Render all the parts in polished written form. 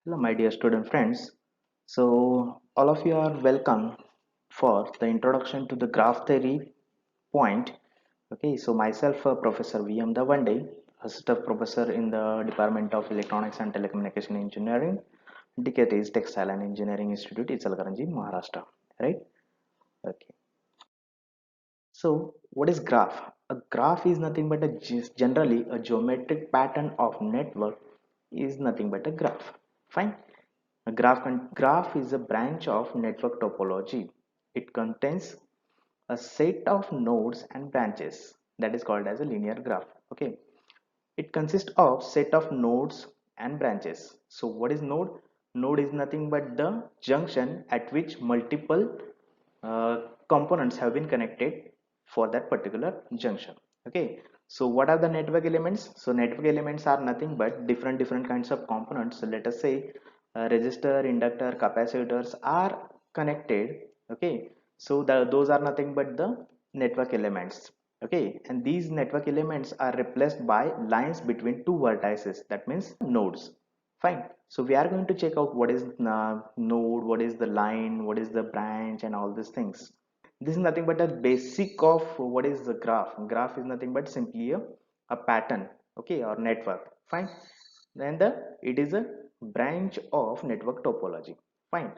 Hello, my dear student friends. So, all of you are welcome for the introduction to the graph theory point. Okay, so myself, Professor V.M. Davande, Assistant Professor in the Department of Electronics and Telecommunication Engineering, DKT is Textile and Engineering Institute, Ichalkaranji, Maharashtra. Right? Okay. So, what is graph? A graph is nothing but generally a geometric pattern of network is nothing but a graph. Fine. Graph is a branch of network topology. It contains a set of nodes and branches that is called as a linear graph. Okay. It consists of set of nodes and branches. So what is node? Node is nothing but the junction at which multiple components have been connected for that particular junction. Okay. So what are the network elements? So network elements are nothing but different kinds of components. So let us say resistor, inductor, capacitors are connected. Okay. So those are nothing but the network elements. Okay, and these network elements are replaced by lines between two vertices, that means nodes. Fine. So we are going to check out what is node, what is the line, what is the branch, and all these things. This is nothing but a basic of what is the graph. Graph is nothing but simply a pattern, okay, or network. Fine. Then it is a branch of network topology. Fine.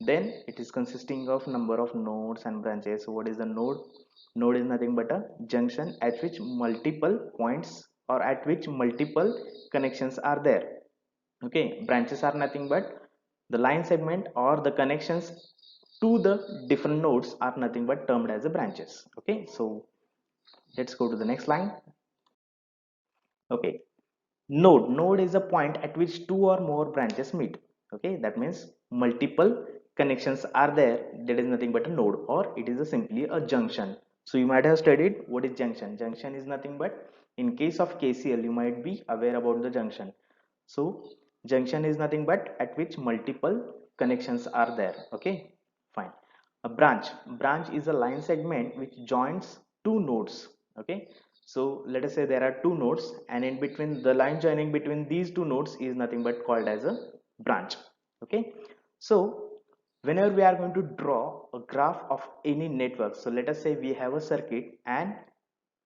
Then it is consisting of number of nodes and branches. So what is the node? Node is nothing but a junction at which multiple points or at which multiple connections are there. Okay, branches are nothing but the line segment or the connections to the different nodes are nothing but termed as the branches. Okay, so let's go to the next line. Okay, node is a point at which two or more branches meet. Okay, that means multiple connections are there. That is nothing but a node, or it is simply a junction. So you might have studied what is junction. Junction is nothing but, in case of KCL, you might be aware about the junction. So junction is nothing but at which multiple connections are there. Okay, fine. A branch is a line segment which joins two nodes. Okay, so let us say there are two nodes, and in between, the line joining between these two nodes is nothing but called as a branch. Okay, so whenever we are going to draw a graph of any network, so let us say we have a circuit, and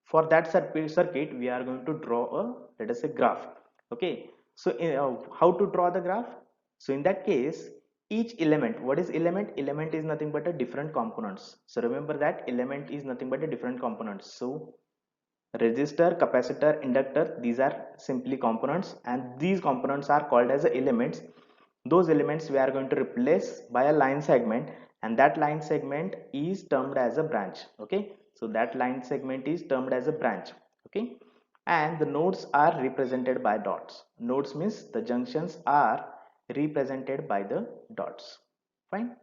for that circuit we are going to draw a, let us say, graph. Okay, so how to draw the graph? So in that case, each element, what is element? Element is nothing but a different components. So remember that element is nothing but a different components. So resistor, capacitor, inductor, these are simply components, and these components are called as elements. Those elements we are going to replace by a line segment, and that line segment is termed as a branch. Okay, so that line segment is termed as a branch. Okay, and the nodes are represented by dots. Nodes means the junctions are represented by the dots. Fine.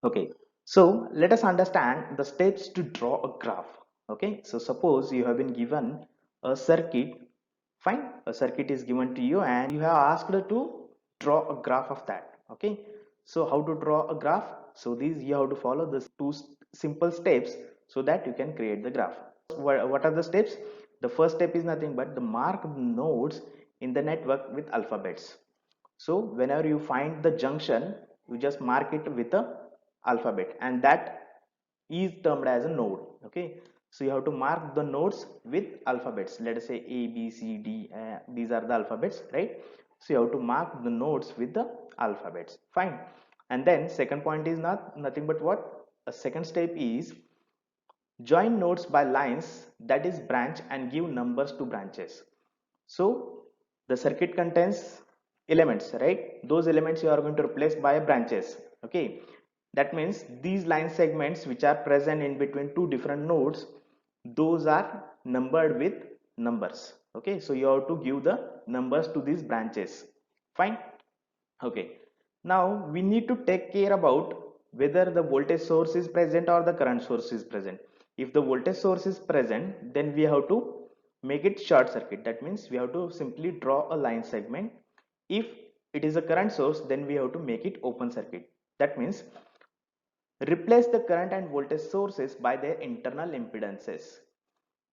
Okay, so let us understand the steps to draw a graph. Okay, so suppose you have been given a circuit. Fine, a circuit is given to you and you have asked to draw a graph of that. Okay, so how to draw a graph? So these you have to follow the simple steps so that you can create the graph. What are the steps? The first step is nothing but the mark nodes in the network with alphabets. So whenever you find the junction, you just mark it with a alphabet, and that is termed as a node. Okay, so you have to mark the nodes with alphabets. Let us say A, B, C, D. These are the alphabets, right? So you have to mark the nodes with the alphabets. Fine. And then second point is nothing but what? A second step is join nodes by lines, that is branch, and give numbers to branches. So the circuit contains elements, right? Those elements you are going to replace by branches. Okay, that means these line segments which are present in between two different nodes, those are numbered with numbers. Okay, so you have to give the numbers to these branches. Fine. Okay, now we need to take care about whether the voltage source is present or the current source is present. If the voltage source is present, then we have to make it short circuit. That means we have to simply draw a line segment. If it is a current source, then we have to make it open circuit. That means replace the current and voltage sources by their internal impedances.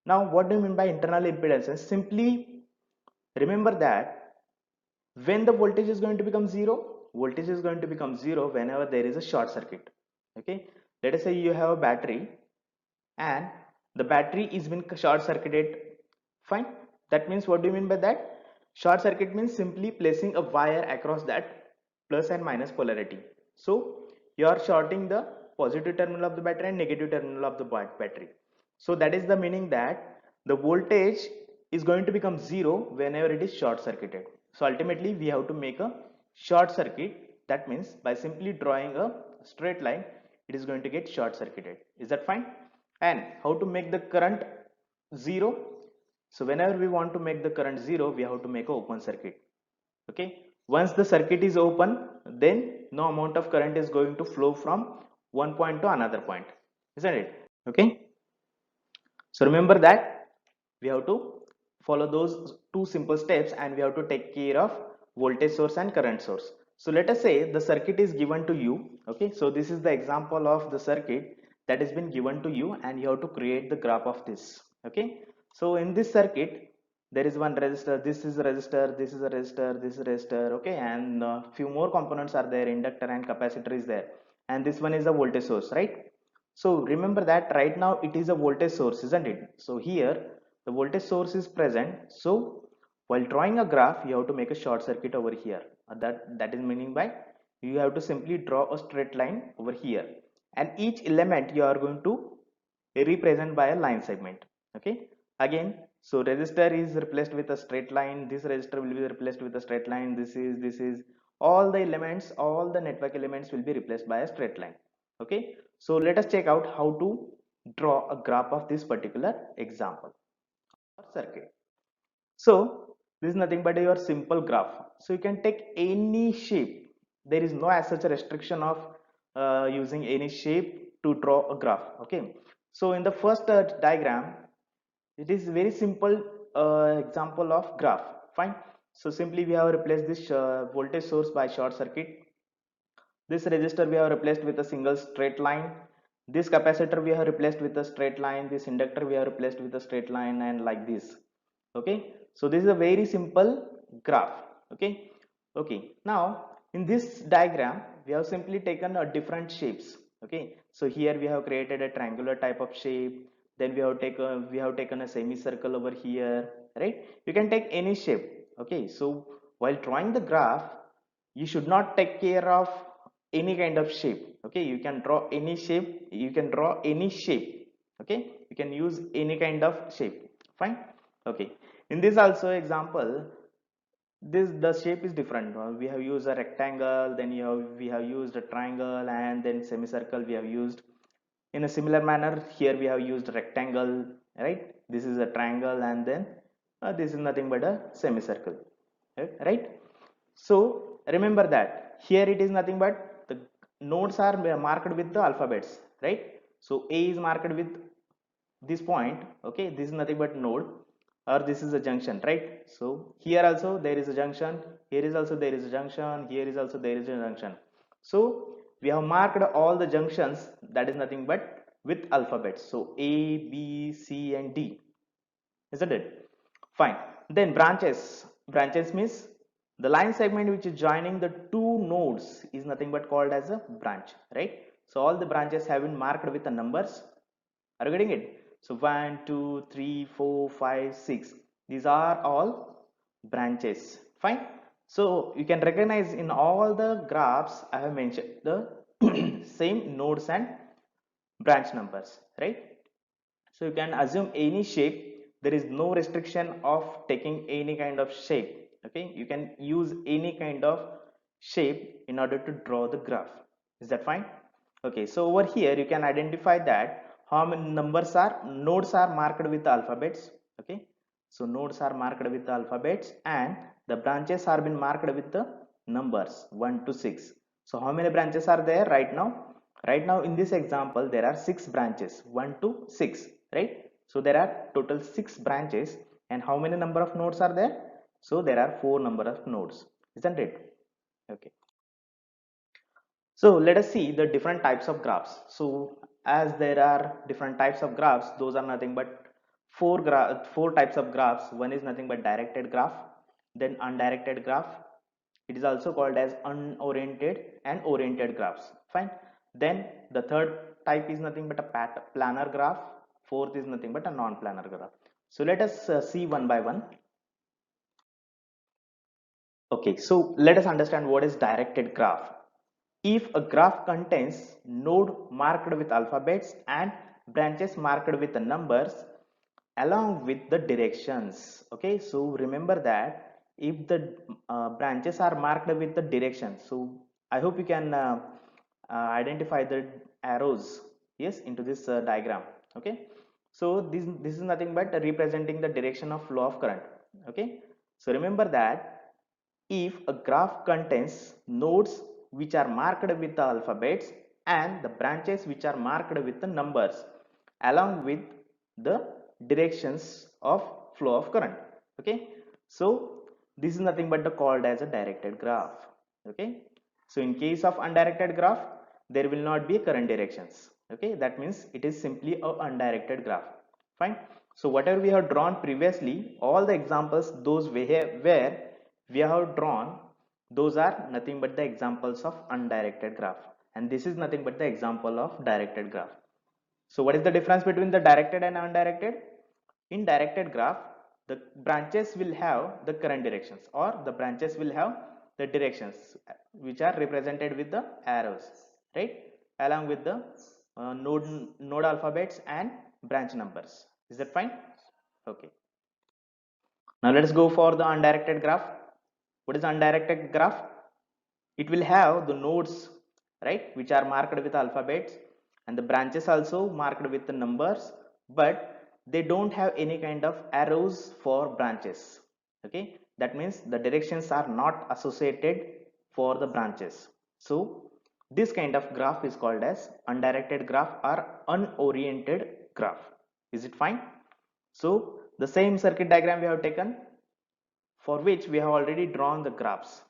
Now what do you mean by internal impedances? Simply remember that When the voltage is going to become zero? Voltage is going to become zero whenever there is a short circuit. Okay, let us say you have a battery and the battery is been short circuited. Fine, that means, what do you mean by that? Short circuit means simply placing a wire across that plus and minus polarity. So you are shorting the positive terminal of the battery and negative terminal of the battery. So that is the meaning that the voltage is going to become zero whenever it is short circuited. So ultimately we have to make a short circuit. That means by simply drawing a straight line, it is going to get short circuited. Is that fine? And how to make the current zero? So whenever we want to make the current zero, we have to make a open circuit. Okay, once the circuit is open, then no amount of current is going to flow from one point to another point, isn't it? Okay, so remember that we have to follow those two simple steps and we have to take care of voltage source and current source. So let us say the circuit is given to you. Okay, so this is the example of the circuit that has been given to you and you have to create the graph of this. Okay, so in this circuit there is one resistor, this is a resistor, this is a resistor, this is a resistor. Okay, and few more components are there, inductor and capacitor is there, and this one is a voltage source, right? So remember that right now it is a voltage source, isn't it? So here the voltage source is present. So while drawing a graph, you have to make a short circuit over here. That is meaning by you have to simply draw a straight line over here, and each element you are going to represent by a line segment. Okay. Again, so resistor is replaced with a straight line. This resistor will be replaced with a straight line. This is all the elements, all the network elements will be replaced by a straight line. Okay, so let us check out how to draw a graph of this particular example or circuit. So this is nothing but your simple graph. So you can take any shape. There is no as such a restriction of using any shape to draw a graph. Okay, so in the first diagram, it is very simple example of graph. Fine. So simply we have replaced this voltage source by short circuit. This resistor we have replaced with a single straight line. This capacitor we have replaced with a straight line. This inductor we have replaced with a straight line, and like this. Okay. So this is a very simple graph. Okay. Okay. Now in this diagram we have simply taken a different shapes. Okay. So here we have created a triangular type of shape. Then we have taken a semicircle over here. Right. You can take any shape. Okay. So while drawing the graph, you should not take care of any kind of shape. Okay, you can draw any shape, you can draw any shape. Okay, you can use any kind of shape. Fine. Okay, in this also example, this the shape is different. We have used a rectangle, then we have used a triangle, and then semicircle we have used. In a similar manner, here we have used rectangle, right? This is a triangle, and then this is nothing but a semicircle, right? So remember that here it is nothing but the nodes are marked with the alphabets, right? So A is marked with this point. Okay, this is nothing but node, or this is a junction, right? So here also there is a junction, here is also there is a junction, here is also there is a junction. So we have marked all the junctions, that is nothing but with alphabets. So A, B, C and D, isn't it? Fine. Then branches. Branches means the line segment which is joining the two nodes is nothing but called as a branch, right? So all the branches have been marked with the numbers. Are you getting it? So 1, 2, 3, 4, 5, 6. These are all branches. Fine. So you can recognize in all the graphs I have mentioned the same nodes and branch numbers, right? So you can assume any shape. There is no restriction of taking any kind of shape. Okay, you can use any kind of shape in order to draw the graph. Is that fine? Okay, so over here you can identify that how many numbers are nodes are marked with the alphabets. Okay, so nodes are marked with the alphabets and the branches are been marked with the numbers 1 to 6. So how many branches are there right now? Right now in this example there are 6 branches, 1 to 6, right? So there are total 6 branches, and how many number of nodes are there? So there are 4 number of nodes, isn't it? Okay, so let us see the different types of graphs. So as there are different types of graphs, those are nothing but four types of graphs. One is nothing but directed graph, then undirected graph, It is also called as unoriented and oriented graphs. Fine. Then the third type is nothing but a planar graph. Fourth is nothing but a non-planar graph. So let us see one by one. Okay, so let us understand what is directed graph. If a graph contains node marked with alphabets and branches marked with the numbers along with the directions. Okay, so remember that if the branches are marked with the directions, so I hope you can identify the arrows, yes, into this diagram. Okay, so this is nothing but representing the direction of flow of current. Okay, so remember that if a graph contains nodes which are marked with the alphabets and the branches which are marked with the numbers along with the directions of flow of current. Okay, so this is nothing but the called as a directed graph. Okay, so in case of undirected graph there will not be current directions. Okay, that means it is simply a undirected graph. Fine. So whatever we have drawn previously, all the examples those where we have drawn, those are nothing but the examples of undirected graph, and this is nothing but the example of directed graph. So what is the difference between the directed and undirected? In directed graph, the branches will have the current directions, or the branches will have the directions which are represented with the arrows, right, along with the node alphabets and branch numbers. Is that fine? Okay. Now let us go for the undirected graph. What is undirected graph? It will have the nodes, right, which are marked with alphabets, and the branches also marked with the numbers, but they don't have any kind of arrows for branches. Okay, that means the directions are not associated for the branches. So this kind of graph is called as undirected graph or unoriented graph. Is it fine? So the same circuit diagram we have taken, for which we have already drawn the graphs.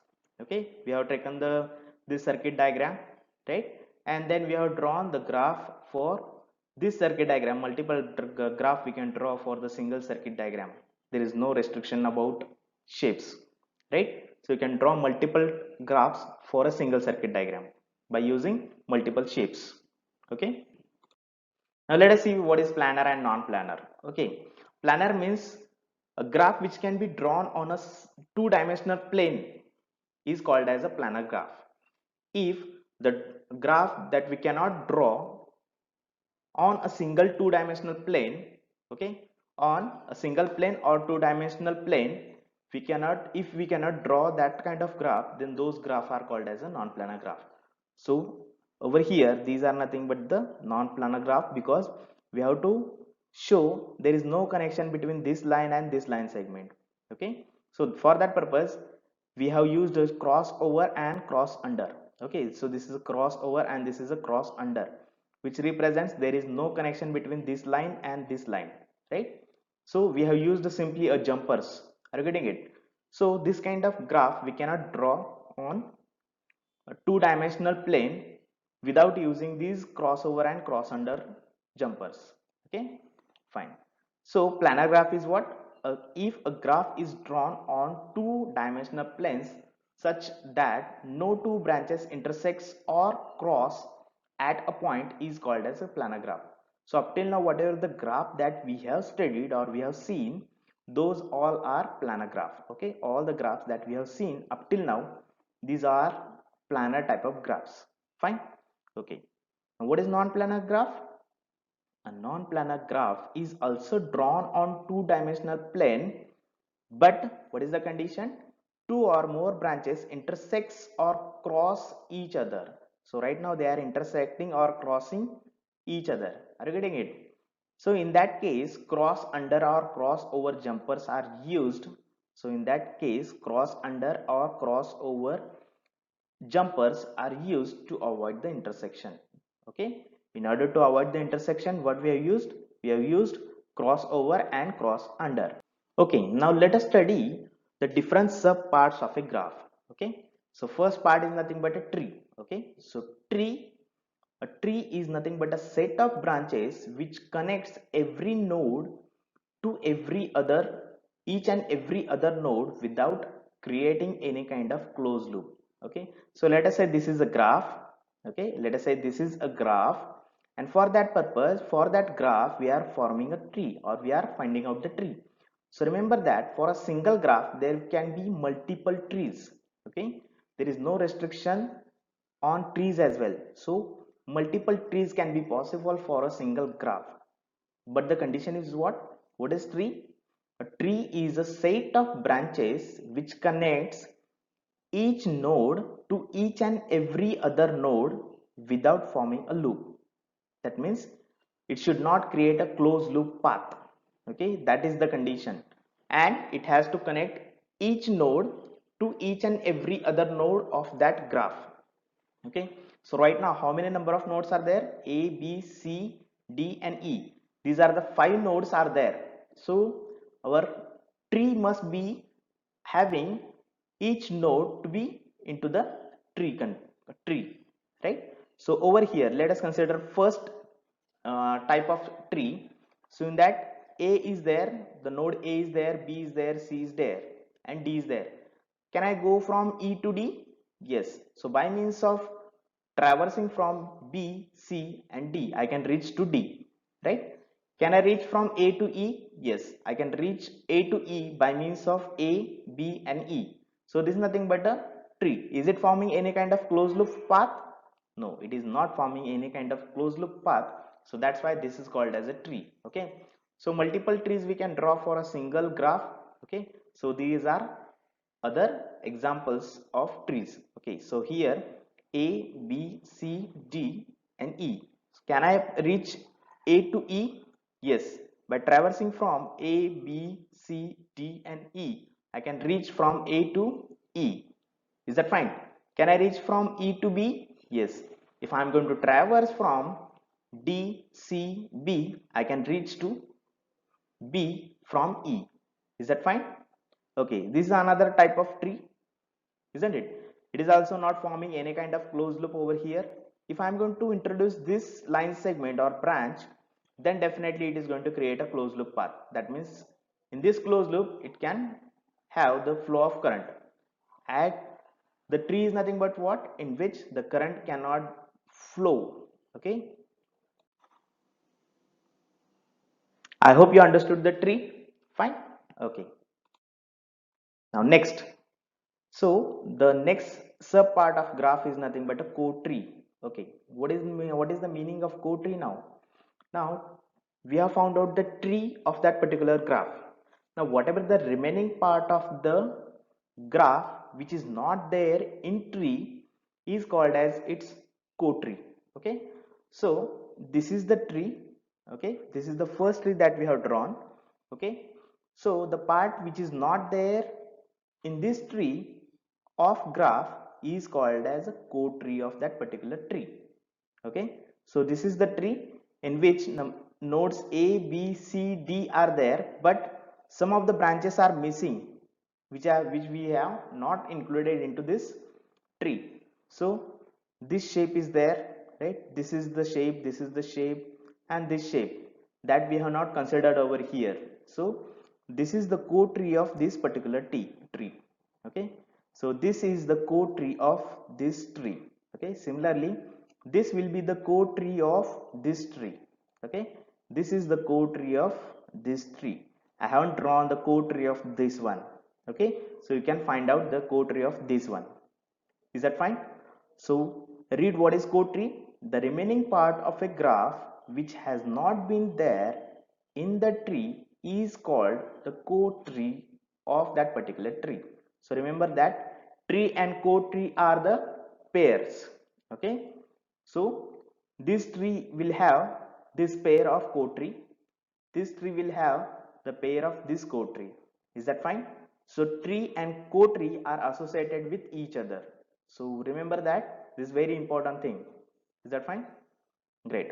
Okay, we have taken the this circuit diagram, right, and then we have drawn the graph for this circuit diagram. Multiple graph we can draw for the single circuit diagram. There is no restriction about shapes, right? So you can draw multiple graphs for a single circuit diagram by using multiple shapes. Okay, now let us see what is planar and non-planar. Okay, planar means a graph which can be drawn on a two-dimensional plane is called as a planar graph. If the graph that we cannot draw on a single two-dimensional plane, okay, on a single plane or two-dimensional plane, if we cannot draw that kind of graph, then those graphs are called as a non-planar graph. So over here these are nothing but the non-planar graph, because we have to show there is no connection between this line and this line segment. Okay, so for that purpose we have used a crossover and cross under. Okay, so this is a crossover and this is a cross under, which represents there is no connection between this line and this line, right? So we have used simply a jumpers. Are you getting it? So this kind of graph we cannot draw on a two-dimensional plane without using these crossover and cross under jumpers. Okay, fine. So planar graph is what? If a graph is drawn on two-dimensional planes such that no two branches intersects or cross at a point is called as a planar graph. So up till now whatever the graph that we have studied or we have seen, those all are planar graph. Okay, all the graphs that we have seen up till now, these are planar type of graphs. Fine. Okay, now what is non-planar graph? A non-planar graph is also drawn on two-dimensional plane, but what is the condition? Two or more branches intersects or cross each other. So right now they are intersecting or crossing each other. Are you getting it? So in that case, cross under or cross over jumpers are used. So in that case, cross under or cross over jumpers are used to avoid the intersection. Okay, in order to avoid the intersection, what we have used? We have used crossover and cross under. Okay, now let us study the different sub parts of a graph. Okay, so first part is nothing but a tree. Okay, so a tree is nothing but a set of branches which connects every node to every other, each and every other node without creating any kind of closed loop. Okay, so let us say this is a graph. Okay, let us say this is a graph, and for that purpose, for that graph we are forming a tree, or we are finding out the tree. So remember that for a single graph there can be multiple trees. Okay, there is no restriction on trees as well. So multiple trees can be possible for a single graph. But the condition is what? What is tree? A tree is a set of branches which connects each node to each and every other node without forming a loop. That means it should not create a closed loop path. Okay, that is the condition. And it has to connect each node to each and every other node of that graph. Okay, so right now how many number of nodes are there? A, B, C, D and E. These are the 5 nodes are there. So our tree must be having each node to be into the tree, right? So over here let us consider first type of tree. So in that, A is there, the node A is there, B is there, C is there and D is there. Can I go from E to D? Yes. So by means of traversing from B, C and D, I can reach to D, right? Can I reach from A to E? Yes, I can reach A to E by means of A, B and E. So this is nothing but a tree. Is it forming any kind of closed loop path? No, it is not forming any kind of closed loop path. So that's why this is called as a tree. Okay. So multiple trees we can draw for a single graph. Okay. So these are other examples of trees. Okay, so here A, B, C, D and E. Can I reach A to E? Yes, by traversing from A, B, C, D and E, I can reach from A to E. Is that fine? Can I reach from E to B? Yes. If I am going to traverse from D, C, B, I can reach to B from E. Is that fine? Okay, this is another type of tree, isn't it? It is also not forming any kind of closed loop over here. If I am going to introduce this line segment or branch, then definitely it is going to create a closed loop path. That means in this closed loop, it can have the flow of current. And the tree is nothing but what? In which the current cannot flow. Okay. I hope you understood the tree. Fine. Okay. Now next. So the next sub part of graph is nothing but a code tree. Okay, what is the meaning of code tree now? Now we have found out the tree of that particular graph. Now whatever the remaining part of the graph which is not there in tree is called as its code tree. Okay, so this is the tree. Okay, this is the first tree that we have drawn. Okay, so the part which is not there in this tree of graph is called as a code tree of that particular tree. Okay, so this is the tree in which nodes A, B, C, D are there, but some of the branches are missing, which we have not included into this tree. So this shape is there, right? This is the shape, this is the shape and this shape that we have not considered over here. So this is the code tree of this particular tree. Okay, so this is the code tree of this tree. Okay, similarly this will be the code tree of this tree. Okay, this is the code tree of this tree. I haven't drawn the code tree of this one. Okay, so you can find out the code tree of this one. Is that fine? So read what is code tree. The remaining part of a graph which has not been there in the tree is called the code tree of that particular tree. So remember that tree and code tree are the pairs. Okay, so this tree will have this pair of code tree, this tree will have the pair of this code tree. Is that fine? So tree and code tree are associated with each other. So remember that this is very important thing. Is that fine? Great.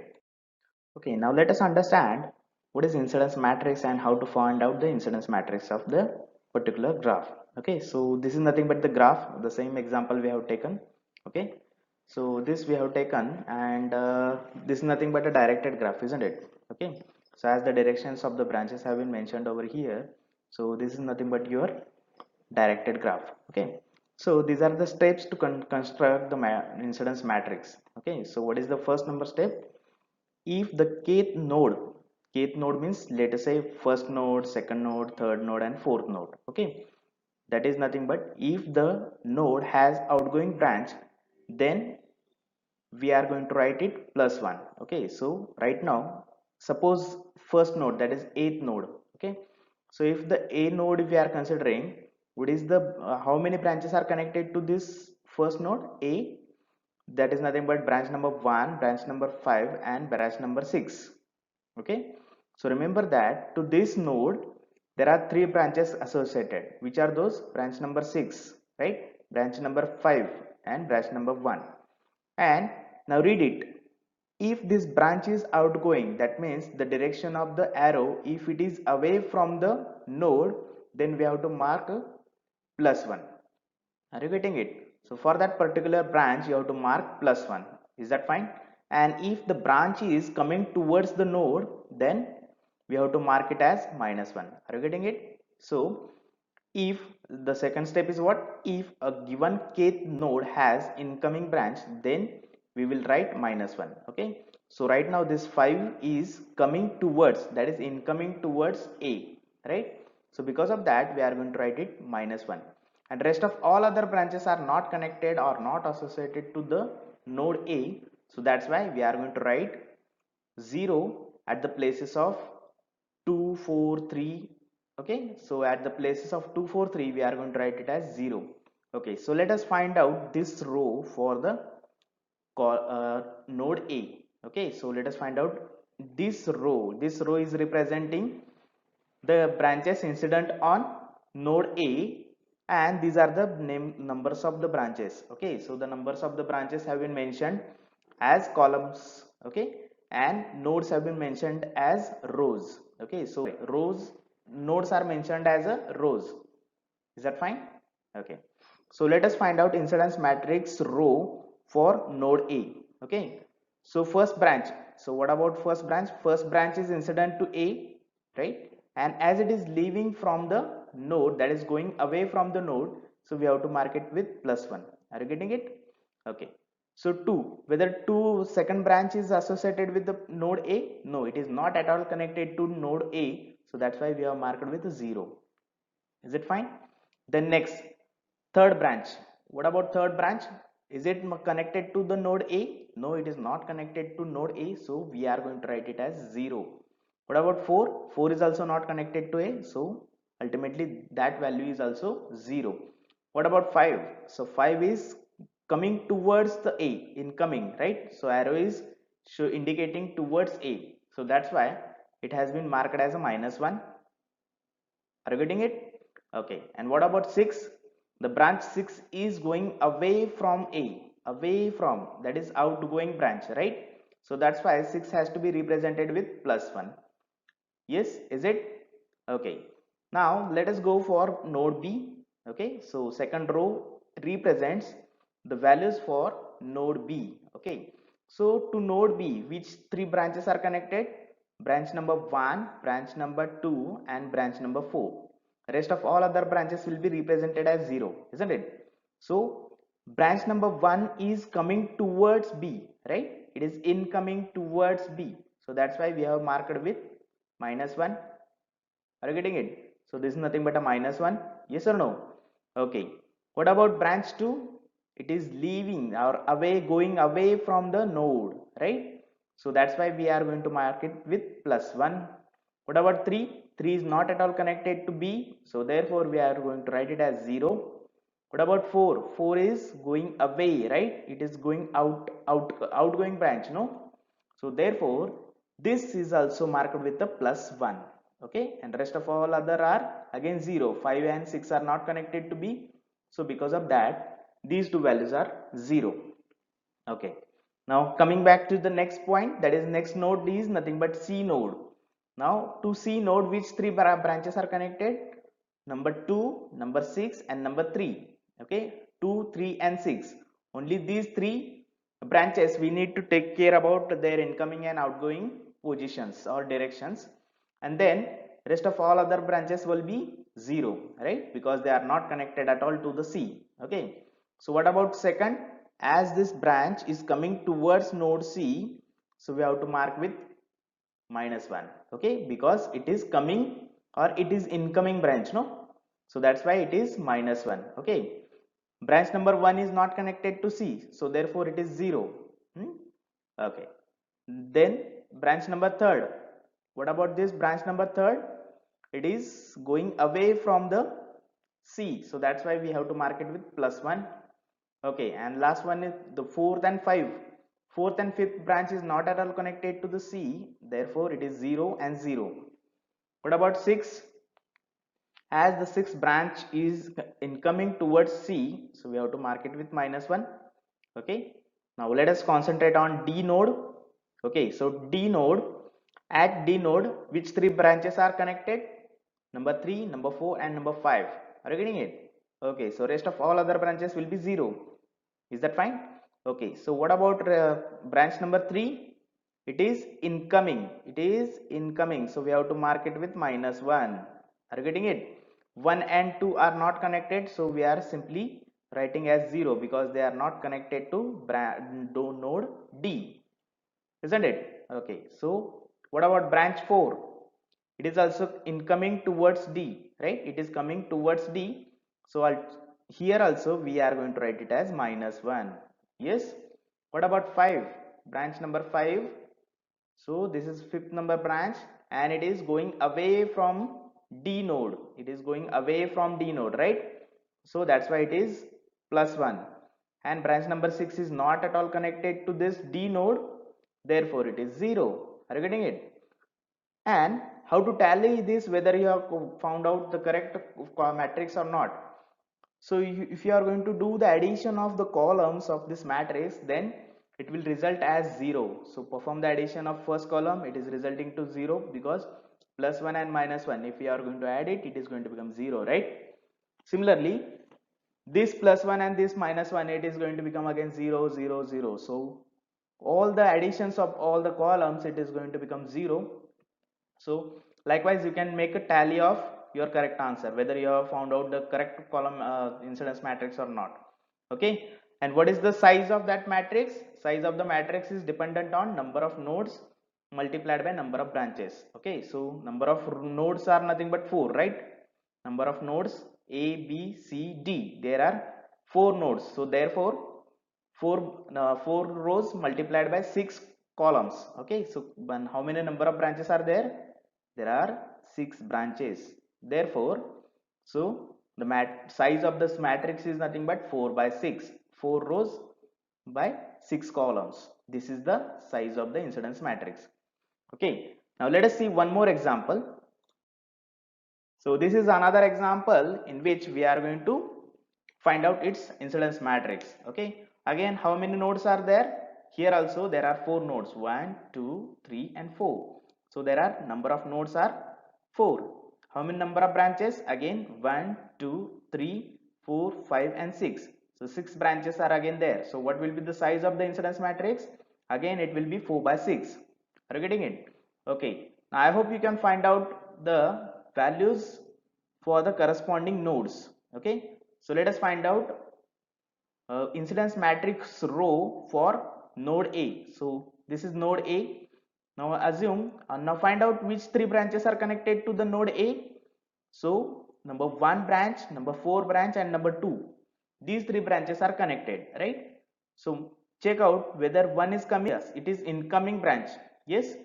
Okay, now let us understand what is incidence matrix and how to find out the incidence matrix of the particular graph. Okay, so this is nothing but the graph, the same example we have taken. Okay, so this we have taken, and this is nothing but a directed graph, isn't it? Okay, so as the directions of the branches have been mentioned over here, so this is nothing but your directed graph. Okay, so these are the steps to construct the incidence matrix. Okay, so what is the first number step? If the kth node means, let us say, first node, second node, third node and fourth node. Okay, that is nothing but if the node has outgoing branch, then we are going to write it plus 1. Okay, so right now, suppose first node, that is eighth node. Okay, so if the a node we are considering, what is the how many branches are connected to this first node a? That is nothing but branch number 1, branch number 5 and branch number 6. Okay, so remember that to this node there are three branches associated. Which are those? Branch number 6, right, branch number 5 and branch number 1. And now read it. If this branch is outgoing, that means the direction of the arrow, if it is away from the node, then we have to mark plus 1. Are you getting it? So for that particular branch you have to mark plus 1. Is that fine? And if the branch is coming towards the node, then we have to mark it as minus 1. Are you getting it? So if the second step is what? If a given kth node has incoming branch, then we will write minus 1. Okay, so right now this 5 is coming towards, that is incoming towards a, right? So because of that we are going to write it minus 1. And rest of all other branches are not connected or not associated to the node a, so that's why we are going to write 0 at the places of 2 4 3. Okay, so at the places of 2 4 3 we are going to write it as 0. Okay, so let us find out this row for the node a. Okay, so let us find out this row is representing the branches incident on node a, and these are the numbers of the branches. Okay, so the numbers of the branches have been mentioned as columns. Okay, and nodes have been mentioned as rows. Okay, so rows, nodes are mentioned as a rows. Is that fine? Okay, so let us find out incidence matrix row for node a. Okay, so first branch, so what about first branch? First branch is incident to a, right? And as it is leaving from the node, that is going away from the node, so we have to mark it with plus 1. Are you getting it? Okay, so 2, whether 2 second branch is associated with the node a? No, it is not at all connected to node a, so that's why we have marked with 0. Is it fine? Then next, third branch. What about third branch? Is it connected to the node a? No, it is not connected to node a, so we are going to write it as 0. What about 4? 4 is also not connected to a, so ultimately that value is also 0. What about 5? So 5 is coming towards the a, incoming, right? So arrow is indicating towards a, so that's why it has been marked as a minus 1. Are you getting it? Okay, and what about 6? The branch 6 is going away from a, away from, that is outgoing branch, right? So that's why 6 has to be represented with plus 1. Yes, is it? Okay, now let us go for node b. Okay, so second row represents the values for node b. Okay, so to node b, which three branches are connected? Branch number 1, branch number 2 and branch number 4. Rest of all other branches will be represented as 0, isn't it? So branch number 1 is coming towards b, right? It is incoming towards b, so that's why we have marked with minus 1. Are you getting it? So this is nothing but a minus 1. Yes or no? Okay, what about branch 2? It is leaving or away, going away from the node, right? So that's why we are going to mark it with plus 1. What about 3? 3 is not at all connected to b, so therefore we are going to write it as 0. What about 4? 4 is going away, right? It is going outgoing branch, no? So therefore this is also marked with the plus 1. Okay, and rest of all other are again 0. 5 and 6 are not connected to b, so because of that these two values are 0. Okay, now coming back to the next point, that is next node is nothing but c node. Now to c node, which three branches are connected? Number 2, number 6 and number 3. Okay, 2 3 and 6, only these three branches we need to take care about their incoming and outgoing positions or directions, and then rest of all other branches will be 0, right? Because they are not connected at all to the C. Okay. So what about second? As this branch is coming towards node C, so we have to mark with -1. Okay, because it is coming or it is incoming branch, no? So that's why it is -1. Okay. Branch number 1 is not connected to C, so therefore it is 0. Hmm? Okay. Then branch number third. What about this branch number third? It is going away from the C, so that's why we have to mark it with +1. Okay, and last one is the fourth and five. Fourth and fifth branch is not at all connected to the C, therefore it is 0 and 0. What about 6? As the sixth branch is incoming towards C, so we have to mark it with -1. Okay, now let us concentrate on D node. Okay, so D node, at D node, which three branches are connected? Number 3, number 4 and number 5. Are you getting it? Okay, so rest of all other branches will be 0. Is that fine? Okay, so what about branch number 3? It is incoming. It is incoming. So we have to mark it with -1. Are you getting it? 1 and 2 are not connected. So we are simply writing as 0 because they are not connected to node D. Isn't it? Okay, so what about branch 4? It is also incoming towards D, right? It is coming towards D. So here also we are going to write it as -1. Yes. What about 5? Branch number 5. So this is fifth number branch and it is going away from D node. It is going away from D node, right? So that's why it is +1. And branch number 6 is not at all connected to this D node. Therefore it is 0. Are you getting it? And how to tally this, whether you have found out the correct matrix or not? So if you are going to do the addition of the columns of this matrix, then it will result as 0. So perform the addition of first column, it is resulting to 0 because +1 and -1, if you are going to add it, it is going to become 0, right? Similarly, this +1 and this -1, it is going to become again 0, 0, 0. So all the additions of all the columns, it is going to become 0. So likewise, you can make a tally of your correct answer, whether you have found out the correct column incidence matrix or not. Okay, and what is the size of that matrix? Size of the matrix is dependent on number of nodes multiplied by number of branches. Okay, so number of nodes are nothing but 4, right? Number of nodes A, B, C, D. There are 4 nodes. So therefore, 4 rows multiplied by 6 columns. Okay, so how many number of branches are there? There are 6 branches. Therefore, so the size of this matrix is nothing but 4 by 6. 4 rows by 6 columns. This is the size of the incidence matrix. Okay, now let us see one more example. So this is another example in which we are going to find out its incidence matrix. Okay, again, how many nodes are there? Here also there are 4 nodes, 1, 2, 3 and 4. So there are number of nodes are 4. How many number of branches? Again 1, 2, 3, 4, 5 and 6. So 6 branches are again there. So what will be the size of the incidence matrix? Again it will be 4 by 6. Are you getting it? Okay, now I hope you can find out the values for the corresponding nodes. Okay, so let us find out incidence matrix row for node A. So this is node A. Now assume now find out which 3 branches are connected to the node A. So number 1 branch, number 4 branch and number 2. These 3 branches are connected, right? So check out whether one is coming. Yes, it is incoming branch. Yes,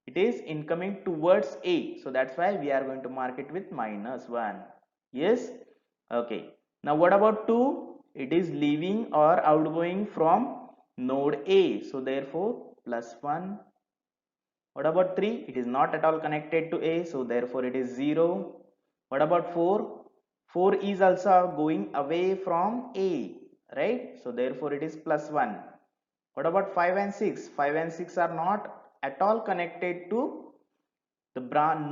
it is incoming towards A. So that's why we are going to mark it with -1. Yes. Okay. Now what about 2? It is leaving or outgoing from node A. So therefore +1. What about 3? It is not at all connected to A. So therefore it is 0. What about 4? 4 is also going away from A. Right? So therefore it is +1. What about 5 and 6? 5 and 6 are not at all connected to the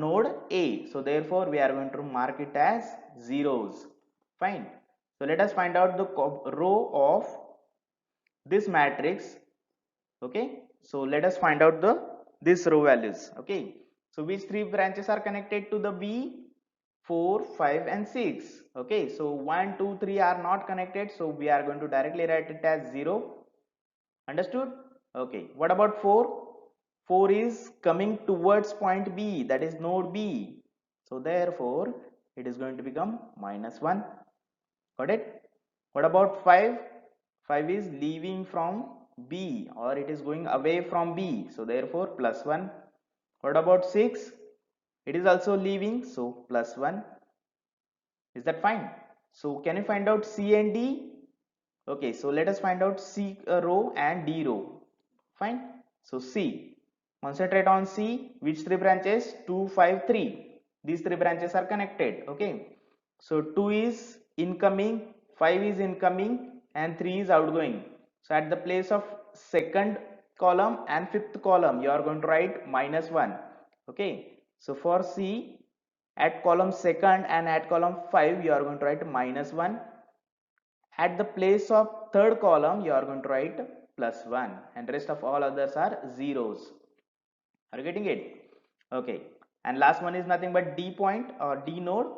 node A. So therefore we are going to mark it as zeros. Fine. So let us find out the row of this matrix. Okay. So let us find out this row values. Okay. So which 3 branches are connected to the B? 4, 5 and 6. Okay, so 1, 2, 3 are not connected, so we are going to directly write it as 0. Understood? Okay, what about 4? 4 is coming towards point B, that is node B. So therefore, it is going to become -1. Got it? What about 5? 5 is leaving from B, or it is going away from B. So therefore, +1. What about 6? It is also leaving, so +1. Is that fine? So can you find out C and D? Okay, so let us find out C row and D row. Fine. So C. Concentrate on C. Which three branches? 2, 5, 3. These three branches are connected. Okay. So 2 is incoming, 5 is incoming, and 3 is outgoing. So at the place of second column and fifth column, you are going to write -1. Okay. So for C, at column second and at column 5, you are going to write -1. At the place of third column, you are going to write +1, and rest of all others are zeros. Are you getting it? Okay. And last one is nothing but D point or D node.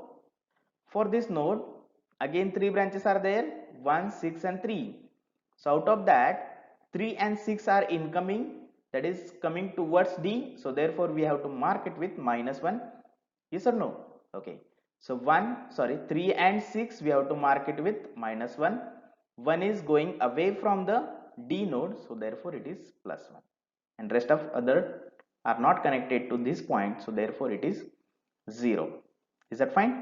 For this node, again 3 branches are there, 1, 6 and 3. So out of that, 3 and 6 are incoming, that is coming towards D. So therefore we have to mark it with -1. Yes or no? Okay. So 3 and 6 we have to mark it with -1. 1 is going away from the D node, so therefore it is +1. And rest of other are not connected to this point, so therefore it is 0. Is that fine?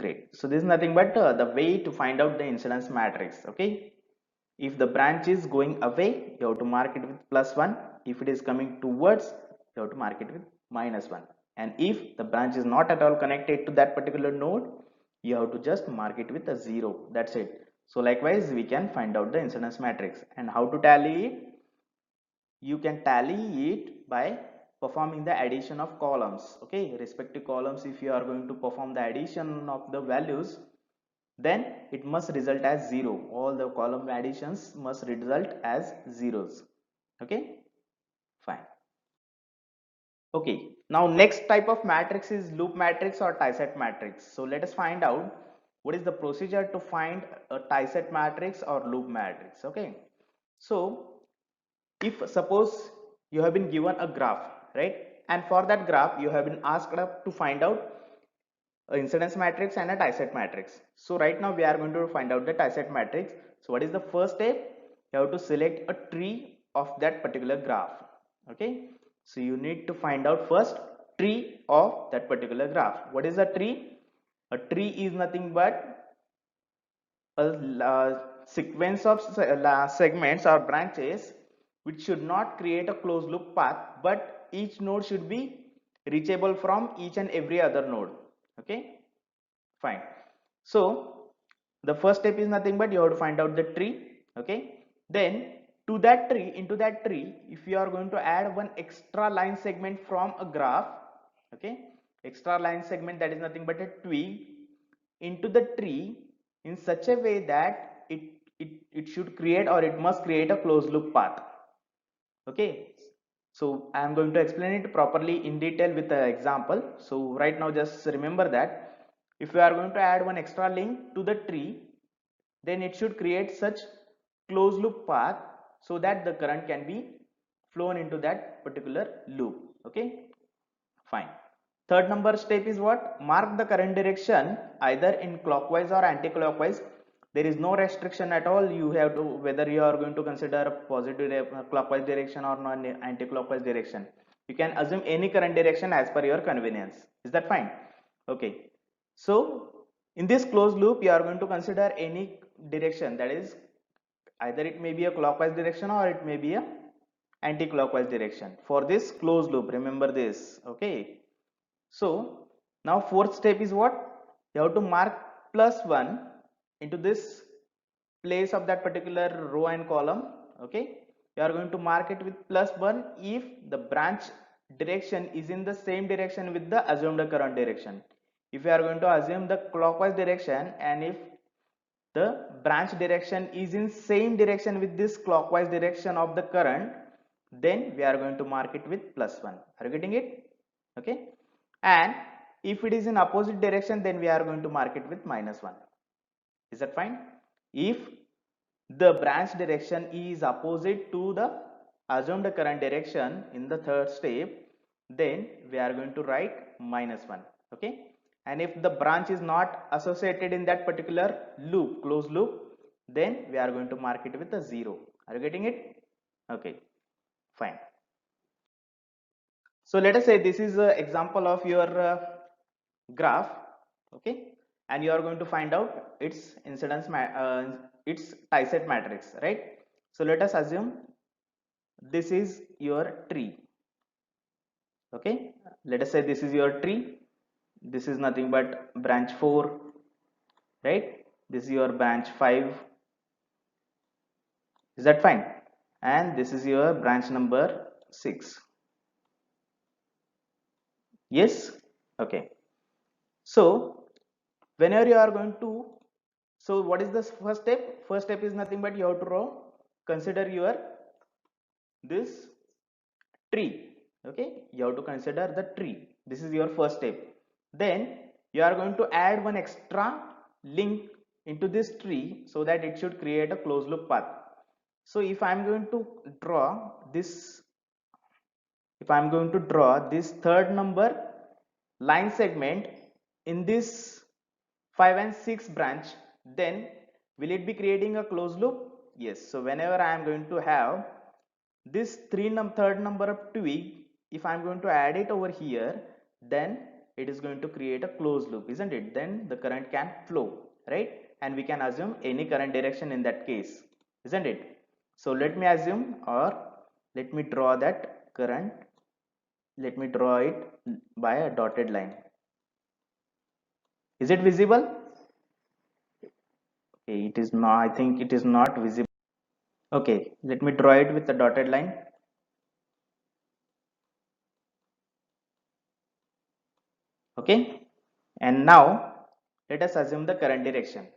Great. So this is nothing but the way to find out the incidence matrix. Okay. If the branch is going away, you have to mark it with +1. If it is coming towards, you have to mark it with -1. And if the branch is not at all connected to that particular node, you have to just mark it with a 0. That's it. So likewise, we can find out the incidence matrix. And how to tally it? You can tally it by performing the addition of columns. Okay, respective columns, if you are going to perform the addition of the values, then it must result as 0. All the column additions must result as zeros. Okay, fine. Okay, now next type of matrix is loop matrix or tie-set matrix. So let us find out what is the procedure to find a tie-set matrix or loop matrix. Okay, so if suppose you have been given a graph, right, and for that graph you have been asked to find out a incidence matrix and a tie-set matrix. So right now we are going to find out the tie-set matrix. So what is the first step? You have to select a tree of that particular graph. Okay, so you need to find out first tree of that particular graph. What is a tree? A tree is nothing but a sequence of segments or branches which should not create a closed loop path, but each node should be reachable from each and every other node. Okay, fine. So the first step is nothing but you have to find out the tree. Okay, then to that tree, into that tree, if you are going to add one extra line segment from a graph, okay, extra line segment, that is nothing but a twig into the tree in such a way that it should create, or it must create, a closed loop path. Okay, so I am going to explain it properly in detail with an example. So right now just remember that if you are going to add one extra link to the tree, then it should create such closed loop path so that the current can be flown into that particular loop. Okay, fine. Third number step is what? Mark the current direction either in clockwise or anti-clockwise. There is no restriction at all. You have to, whether you are going to consider positive clockwise direction or non anti-clockwise direction. You can assume any current direction as per your convenience. Is that fine? Okay. So in this closed loop, you are going to consider any direction, that is either it may be a clockwise direction or it may be a anti-clockwise direction for this closed loop. Remember this. Okay, so now fourth step is what? You have to mark +1 into this place of that particular row and column. Okay, you are going to mark it with +1 if the branch direction is in the same direction with the assumed current direction. If you are going to assume the clockwise direction and if the branch direction is in same direction with this clockwise direction of the current, then we are going to mark it with +1. Are you getting it? Okay, and if it is in opposite direction, then we are going to mark it with -1. Is that fine? If the branch direction is opposite to the assumed current direction in the third step, then we are going to write -1. Okay, and if the branch is not associated in that particular loop, closed loop, then we are going to mark it with a 0. Are you getting it? Okay, fine. So let us say this is an example of your graph. Okay, and you are going to find out its its tie-set matrix, right? So let us assume this is your tree. Okay, let us say this is your tree. This is nothing but branch 4, right? This is your branch 5. Is that fine? And this is your branch number 6. Yes. Okay, so whenever you are going to, so what is the first step? First step is nothing but you have to consider your this tree. Okay, you have to consider the tree. This is your first step. Then you are going to add one extra link into this tree so that it should create a closed loop path. So if I'm going to draw this, if I'm going to draw this third number line segment in this 5 and 6 branch, then will it be creating a closed loop? Yes. So whenever I am going to have this third number of twig, if I'm going to add it over here, then it is going to create a closed loop, isn't it? Then the current can flow, right? And we can assume any current direction in that case, isn't it? So let me assume, or let me draw that current. Let me draw it by a dotted line. Is it visible? Okay, it is not. I think it is not visible. Okay, let me draw it with a dotted line. Okay, and now let us assume the current direction.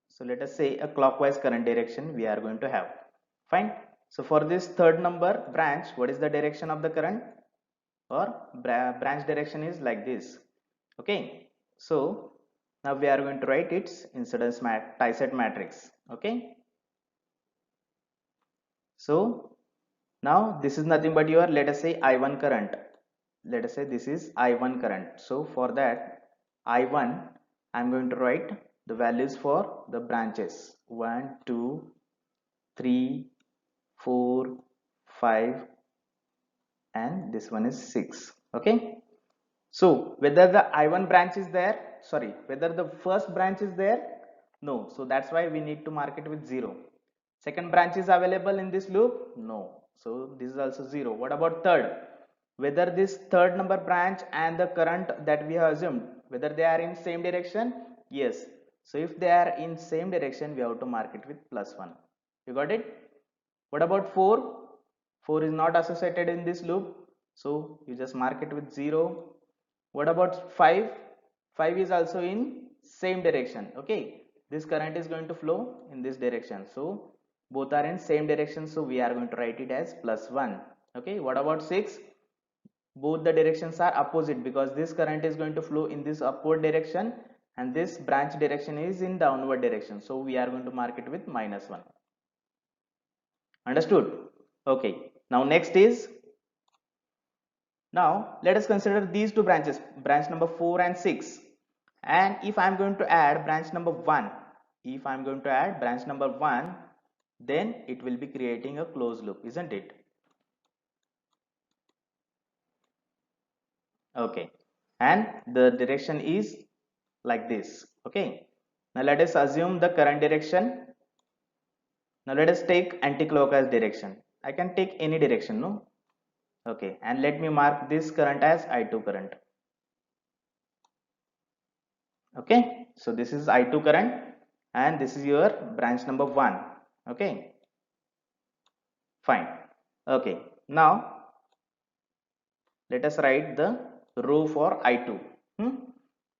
So let us say a clockwise current direction we are going to have. Fine. So for this third number branch, what is the direction of the current? Or branch direction is like this. Okay, so now we are going to write its incidence tie-set matrix. Okay, so now this is nothing but your, let us say, I1 current. Let us say this is I1 current. So for that I1, I'm going to write the values for the branches 1, 2, 3, 4, 5, and this one is 6. Okay, so whether the I1 branch is there, sorry, whether the first branch is there, no. So that's why we need to mark it with 0. Second branch is available in this loop, no. So this is also 0. What about third? Whether this third number branch and the current that we have assumed, whether they are in same direction, yes. So if they are in same direction, we have to mark it with +1. You got it? What about 4? 4 is not associated in this loop, so you just mark it with 0. What about 5? 5 is also in same direction. Okay, this current is going to flow in this direction, so both are in same direction, so we are going to write it as +1. Okay, what about 6? Both the directions are opposite because this current is going to flow in this upward direction and this branch direction is in downward direction, so we are going to mark it with -1. Understood? Okay, now next is, now let us consider these two branches, branch number 4 and 6. And if I am going to add branch number 1, if I am going to add branch number 1, then it will be creating a closed loop, isn't it? Okay, and the direction is like this. Okay, now let us assume the current direction. Now let us take anti-clockwise direction. I can take any direction, no? Okay, and let me mark this current as I2 current. Okay, so this is I2 current and this is your branch number 1. Okay, fine. Okay, now let us write the row for I2.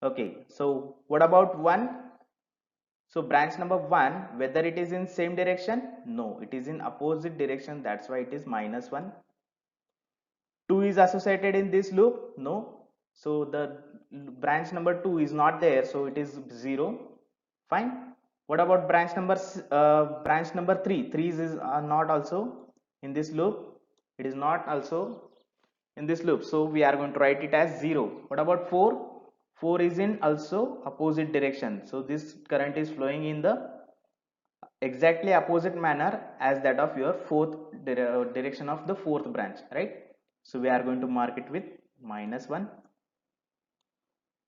Okay, so what about 1? So branch number 1, whether it is in same direction? No, it is in opposite direction, that's why it is -1. 2 is associated in this loop? No. So the branch number 2 is not there, so it is 0. Fine. What about branch number 3? 3 is not also in this loop. It is not also in this loop, so we are going to write it as 0. What about 4? 4 is in also opposite direction, so this current is flowing in the exactly opposite manner as that of your direction of the fourth branch, right? So we are going to mark it with -1.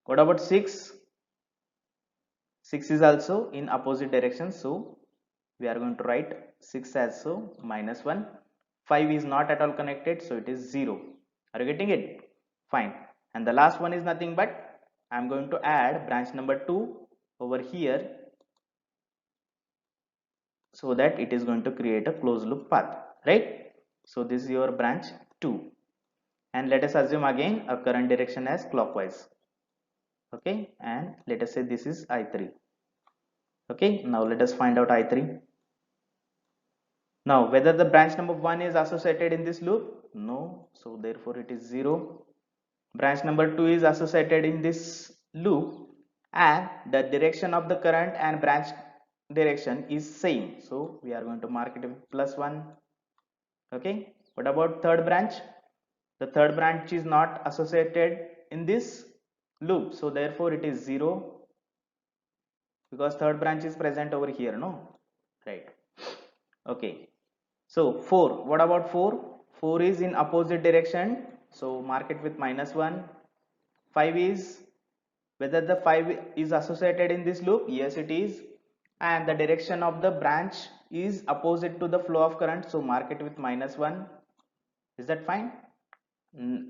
What about 6? 6 is also in opposite direction, so we are going to write 6 as so -1. 5 is not at all connected, so it is 0. Are you getting it? Fine. And the last one is nothing but I'm going to add branch number 2 over here, so that it is going to create a closed loop path, right? So this is your branch 2, and let us assume again a current direction as clockwise. Okay, and let us say this is I3. Okay, now let us find out I3. Now whether the branch number 1 is associated in this loop, no, so therefore it is 0. Branch number 2 is associated in this loop, and the direction of the current and branch direction is same, so we are going to mark it with +1. Okay, what about third branch? The third branch is not associated in this loop, so therefore it is 0, because third branch is present over here, no, right? Okay, so 4, what about 4? 4 is in opposite direction, so mark it with -1. 5 is, whether the 5 is associated in this loop, yes it is, and the direction of the branch is opposite to the flow of current, so mark it with -1. Is that fine?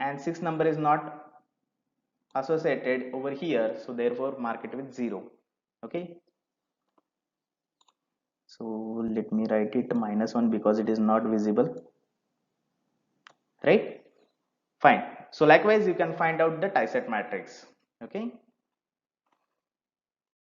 And 6 number is not associated over here, so therefore mark it with 0. Okay, so let me write it -1 because it is not visible, right? Fine. So likewise you can find out the tie set matrix. Okay,